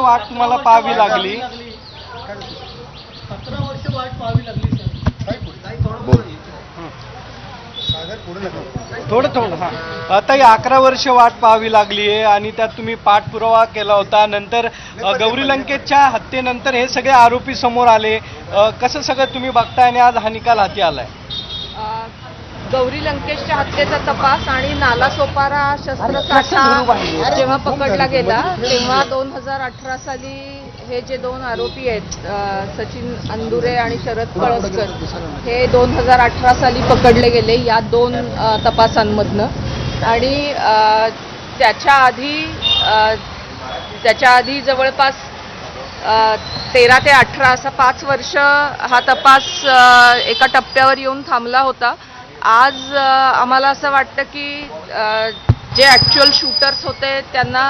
वाट तुम्हाला पाहावी लागली? 17 वर्ष वाट पाहावी लागली थोडं हां. आता 11 वर्ष वाट पाहावी लागली आहे आणि त्यात तुम्ही पाठपुरावा केला होता. नंतर गौरी लंकेशच्या हत्येनंतर हे सगळे आरोपी समोर आले. कसं सगळं तुम्ही बघताय आणि आज हा निकाल हाती आलाय? गौरी लंकेशच्या हत्येचा तपास आणि नालासोपारा शस्त्रसाठा जेव्हा पकडला गेला तेव्हा 2018 साली हे जे दोन आरोपी आहेत सचिन अंदुरे आणि शरद कळसकर हे 2018 साली पकडले गेले या दोन तपासांमधनं. आणि त्याच्या आधी जवळपास 13 ते 18 असा 5 वर्ष हा तपास एका टप्प्यावर येऊन थांबला होता. आज आम्हाला असं वाटतं की जे ॲक्च्युअल शूटर्स होते त्यांना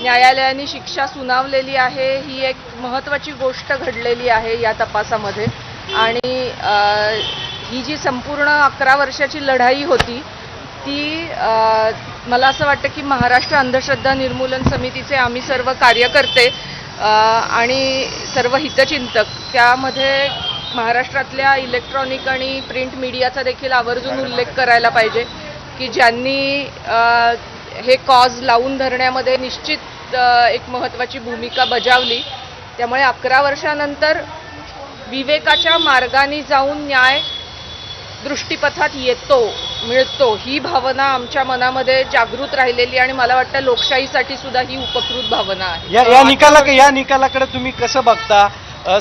न्यायालयाने शिक्षा सुनावलेली आहे. ही एक महत्त्वाची गोष्ट घडलेली आहे या तपासामध्ये. आणि ही जी संपूर्ण 11 वर्षाची लढाई होती ती मला असं वाटतं की महाराष्ट्र अंधश्रद्धा निर्मूलन समितीचे आम्ही सर्व कार्यकर्ते आणि सर्व हितचिंतक त्यामध्ये महाराष्ट्रातल्या इलेक्ट्रॉनिक आणि प्रिंट मीडियाचा देखील आवर्जून उल्लेख करायला पाहिजे की ज्यांनी हे कॉज लावून धरण्यामध्ये निश्चित एक महत्त्वाची भूमिका बजावली. त्यामुळे 11 वर्षानंतर विवेकाच्या मार्गाने जाऊन न्याय दृष्टीपथात मिळतो ही भावना आमच्या मनामध्ये जागृत राहिलेली आणि मला वाटतं लोकशाहीसाठी सुद्धा ही उपकृत भावना आहे. या निकालाकडे तुम्ही कसं बघता?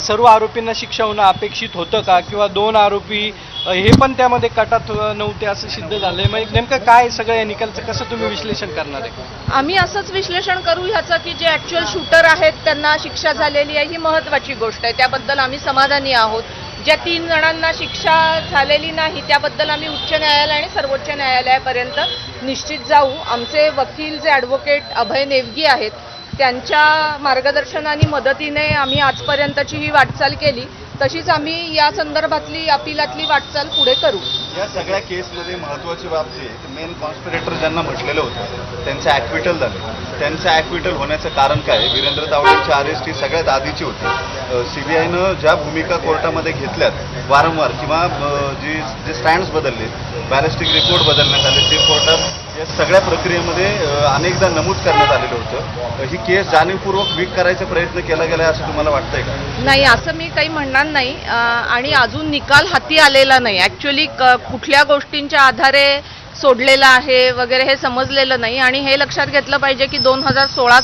सर्व आरोपींना शिक्षा होणं अपेक्षित होतं का? किंवा 2 आरोपी हे पण त्यामध्ये कटात नव्हते असं सिद्ध झालंय? मग नेमकं काय सगळं या निकालचं कसं तुम्ही विश्लेषण करणार आहे? आम्ही असंच विश्लेषण करू ह्याचं की जे ॲक्च्युअल शूटर आहेत त्यांना शिक्षा झालेली आहे ही महत्त्वाची गोष्ट आहे. त्याबद्दल आम्ही समाधानी आहोत. ज्या 3 जणांना शिक्षा झालेली नाही त्याबद्दल आम्ही उच्च न्यायालय आणि सर्वोच्च न्यायालयापर्यंत निश्चित जाऊ. आमचे वकील जे ॲडव्होकेट अभय नेवगी आहेत त्यांच्या मार्गदर्शनाने मदतीने आम्ही आजपर्यंतची ही वाटचाल केली. तशीच आम्ही या संदर्भातली अपिलातली वाटचाल पुढे करू. या सगळ्या केसमध्ये महत्त्वाची बाब जी आहे मेन कॉन्स्पिरेटर ज्यांना म्हटलेलं होतं त्यांचं ॲक्विटल झालं. त्यांचं ॲक्विटल होण्याचं कारण काय? वीरेंद्र तावडेंची अरेस्ट ही सगळ्यात आधीची होती. CBIनं ज्या भूमिका कोर्टामध्ये घेतल्यात वारंवार किंवा जे स्टँड्स बदलले बॅलिस्टिक रिपोर्ट बदलण्यात आले ते कोर्टात या सगळ्या प्रक्रियेमध्ये अनेकदा नमूद करण्यात आलेलं होतं. ही केस जाणीवपूर्वक वीक करायचा प्रयत्न केला गेला असं तुम्हाला वाटतंय का? नाही, असं मी काही म्हणणार नाही. आणि अजून निकाल हाती आलेला नाही. ॲक्च्युली कुठल्या गोष्टींच्या आधारे सोडलेलं आहे वगैरे हे समजलेलं नाही. आणि हे लक्षात घेतलं पाहिजे की 2016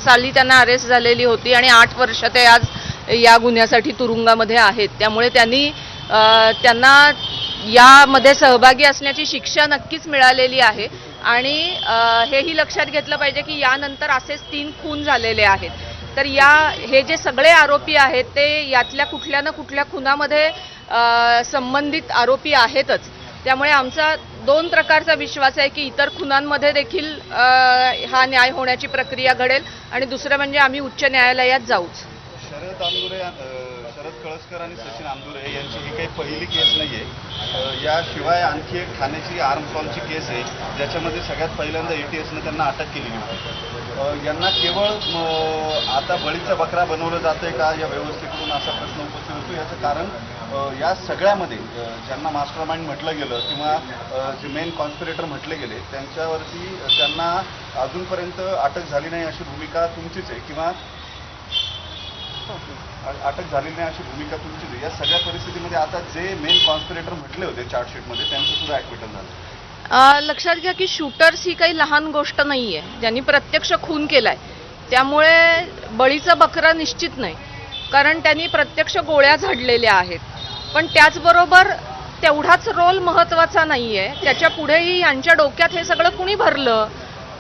साली त्यांना अरेस्ट झालेली होती आणि 8 वर्ष ते आज या गुन्ह्यासाठी तुरुंगामध्ये आहेत. त्यामुळे त्यांना यामध्ये सहभागी असण्याची शिक्षा नक्कीच मिळालेली आहे. आणि हेही लक्षात घेतलं पाहिजे की यानंतर असेच 3 खून झालेले आहेत. तर हे जे सगळे आरोपी आहेत ते यातल्या कुठल्या ना कुठल्या खुनामध्ये संबंधित आरोपी आहेतच. त्यामुळे आमचा 2 प्रकारचा विश्वास आहे की इतर खुनांमध्ये देखील हा न्याय होण्याची प्रक्रिया घडेल. आणि दुसरं म्हणजे आम्ही उच्च न्यायालयात जाऊच. शरद कळसकर आणि सचिन अंदुरे यांची ही काही पहिली केस नाही आहे. याशिवाय आणखी एक ठाण्याची आर्मसॉलची केस आहे ज्याच्यामध्ये सगळ्यात पहिल्यांदा ATSनं त्यांना अटक केलेली होती. यांना केवळ आता बळीचा बकरा बनवलं जातंय का या व्यवस्थेकडून असा प्रश्न उपस्थित होतो. याचं कारण या सगळ्यामध्ये ज्यांना मास्टर माइंड म्हटलं गेलं किंवा जे मेन कॉन्स्पिरेटर म्हटले गेले त्यांना अजूनपर्यंत अटक झाली नाही अशी भूमिका तुमचीच आहे किंवा अटक झालेली नाही अशी भूमिका तुमचीच आहे. या सगळ्या परिस्थितीमध्ये आता जे मेन कॉन्स्पिरेटर म्हटले होते चार्जशीटमध्ये त्यांचं सुद्धा ॲक्विटल झालं. लक्षात घ्या की शूटर्स ही काही लहान गोष्ट नाही आहे. ज्यांनी प्रत्यक्ष खून केलाय त्यामुळे बळीचा बकरा निश्चित नाही. कारण त्यांनी प्रत्यक्ष गोळ्या झाडलेल्या आहेत. पण त्याचबरोबर तेवढाच रोल महत्त्वाचा नाही आहे. त्याच्या पुढेही यांच्या डोक्यात हे सगळं कुणी भरलं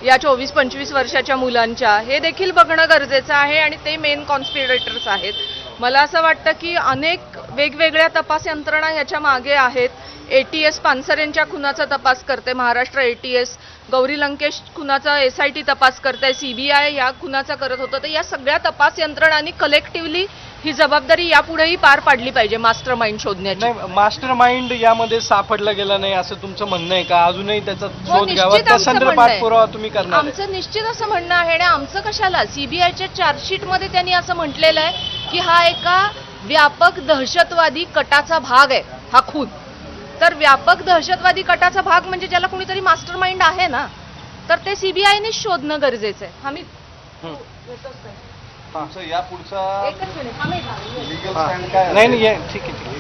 या 24-25 वर्षाच्या मुलांच्या हे देखील बघणं गरजेचं आहे. आणि ते मेन कॉन्स्पिरेटर्स आहेत. मला असं वाटतं की अनेक वेगवेगळ्या तपास यंत्रणा ह्याच्या मागे आहेत. ATS पानसरेंच्या खुनाचा तपास करते महाराष्ट्र ATS. गौरी लंकेश खुनाचा SIT तपास करते. CBI या खुनाचा करत होतं. तर या सगळ्या तपास यंत्रणांनी कलेक्टिव्हली ही जबाबदारी यापुढेही पार पाडली पाहिजे मास्टर माइंड शोधण्याची. नाही, मास्टर माइंड यामध्ये सापडलं गेलं नाही असं तुमचं म्हणणं आहे का? अजूनही त्याचा शोध घ्यावा, निश्चित त्या आमचं संदर्भात म्हणणं आहे. पाठपुरावा तुम्ही करणार आहे? आमचं निश्चित असं म्हणणं आहे आणि आमचं कशाला, सीबीआयच्या चार्जशीट मध्ये त्यांनी असं म्हटलेलं आहे की हा एका व्यापक दहशतवादी कटाचा भाग आहे हा खून. तर व्यापक दहशतवादी कटाचा भाग म्हणजे ज्याला कुणीतरी मास्टर माइंड आहे ना, तर ते सीबीआयनेच शोधणं गरजेचं आहे. आम्ही तुमचं या पुढचा एकच मिनिट आम्ही लिगल हां. स्टँड काय नाही असेल? नाही, ठीक आहे.